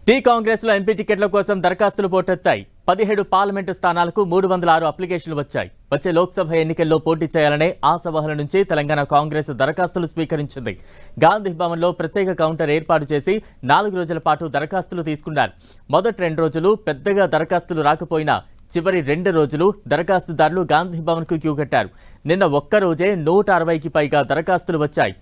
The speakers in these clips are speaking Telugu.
టీ కాంగ్రెస్ లో ఎంపీ టికెట్ల కోసం దరఖాస్తులు పోటెత్తాయి. 17 పార్లమెంటు స్థానాలకు 306 అప్లికేషన్లు వచ్చాయి. వచ్చే లోక్సభ ఎన్నికల్లో పోటీ చేయాలనే ఆశావహుల నుంచి తెలంగాణ కాంగ్రెస్ దరఖాస్తులు స్వీకరించింది. గాంధీ భవన్లో ప్రత్యేక కౌంటర్ ఏర్పాటు చేసి 4 రోజుల పాటు దరఖాస్తులు తీసుకున్నారు. మొదటి 2 రోజులు పెద్దగా దరఖాస్తులు రాకపోయినా చివరి 2 రోజులు దరఖాస్తుదారులు గాంధీ భవన్కు క్యూ కట్టారు. నిన్న ఒక్క రోజే 160కి పైగా దరఖాస్తులు వచ్చాయి.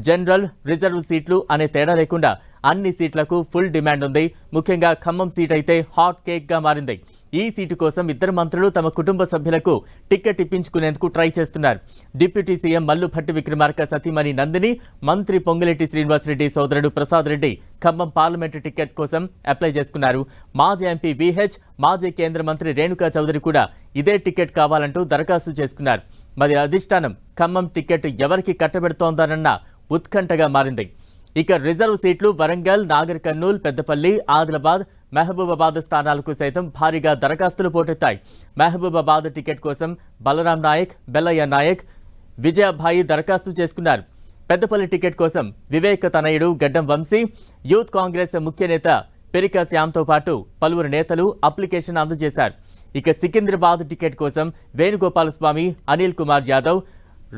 జనరల్, రిజర్వ్ సీట్లు అనే తేడా లేకుండా అన్ని సీట్లకు ఫుల్ డిమాండ్ ఉంది. ముఖ్యంగా ఖమ్మం సీట్ అయితే హాట్ కేక్ గా మారింది. ఈ సీటు కోసం 2 మంత్రులు తమ కుటుంబ సభ్యులకు టికెట్ ఇప్పించుకునేందుకు ట్రై చేస్తున్నారు. డిప్యూటీ సీఎం మల్లుభట్టి విక్రమార్క సతీమణి నందిని, మంత్రి పొంగులేటి శ్రీనివాసరెడ్డి సోదరుడు ప్రసాద్ రెడ్డి ఖమ్మం పార్లమెంటు టికెట్ కోసం అప్లై చేసుకున్నారు. మాజీ ఎంపీ విహెచ్, మాజీ కేంద్ర మంత్రి రేణుకా చౌదరి కూడా ఇదే టికెట్ కావాలంటూ దరఖాస్తు చేసుకున్నారు. మరి అధిష్టానం ఖమ్మం టికెట్ ఎవరికి కట్టబెడుతోందన్న ఉత్కంఠగా మారింది. ఇక రిజర్వ్ సీట్లు వరంగల్, నాగర్ కర్నూల్, పెద్దపల్లి, ఆదిలాబాద్, మహబూబాబాద్ స్థానాలకు సైతం భారీగా దరఖాస్తులు పోటెత్తాయి. మహబూబాబాద్ టికెట్ కోసం బలరాం నాయక్, బెల్లయ్య నాయక్, విజయభాయి దరఖాస్తు చేసుకున్నారు. పెద్దపల్లి టికెట్ కోసం వివేక తనయుడు గడ్డం వంశీ, యూత్ కాంగ్రెస్ ముఖ్య నేత పెరికా శ్యామ్తో పాటు పలువురు నేతలు అప్లికేషన్ అందజేశారు. ఇక సికింద్రాబాద్ టికెట్ కోసం వేణుగోపాలస్వామి, అనిల్ కుమార్ యాదవ్,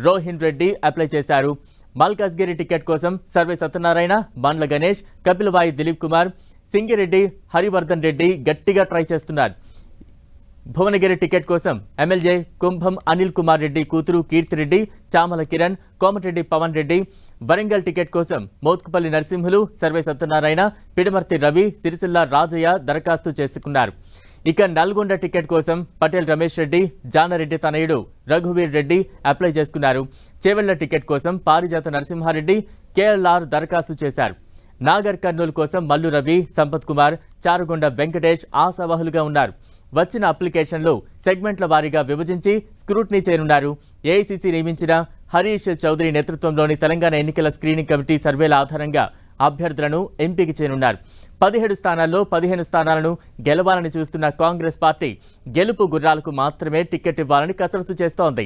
రోహిన్ రెడ్డి అప్లై చేశారు. మల్కాజ్గిరి టికెట్ కోసం సర్వే సత్యనారాయణ, బండ్ల గణేష్, కపిలవాయి దిలీప్ కుమార్, సింగిరెడ్డి, హరివర్ధన్ రెడ్డి గట్టిగా ట్రై చేస్తున్నారు. భువనగిరి టికెట్ కోసం ఎమ్మెల్యే కుంభం అనిల్ కుమార్ రెడ్డి కూతురు కీర్తిరెడ్డి, చామల కిరణ్, కోమటిరెడ్డి పవన్ రెడ్డి. వరంగల్ టికెట్ కోసం మోత్కుపల్లి నరసింహులు, సర్వే సత్యనారాయణ, పిడమర్తి రవి, సిరిసిల్ల రాజయ్య దరఖాస్తు చేసుకున్నారు. ఇక నల్గొండ టికెట్ కోసం పటేల్ రమేష్ రెడ్డి, జానారెడ్డి తనయుడు రఘువీర్ రెడ్డి అప్లై చేసుకున్నారు. చేవెళ్ల టికెట్ కోసం పారిజాత నరసింహారెడ్డి, కేఎల్ఆర్ దరఖాస్తు చేశారు. నాగర్ కర్నూలు కోసం మల్లు రవి, సంపత్ కుమార్, చారుగొండ వెంకటేష్ ఆశావహులుగా ఉన్నారు. వచ్చిన అప్లికేషన్లు సెగ్మెంట్ల వారీగా విభజించి స్క్రూటినీ చేయనున్నారు. ఏఐసీసీ నియమించిన హరీష్ చౌదరి నేతృత్వంలోని తెలంగాణ ఎన్నికల స్క్రీనింగ్ కమిటీ సర్వేల ఆధారంగా అభ్యర్థులను ఎంపిక చేయనున్నారు. 17 స్థానాల్లో 15 స్థానాలను గెలవాలని చూస్తున్న కాంగ్రెస్ పార్టీ గెలుపు గుర్రాలకు మాత్రమే టికెట్ ఇవ్వాలని కసరత్తు చేస్తోంది.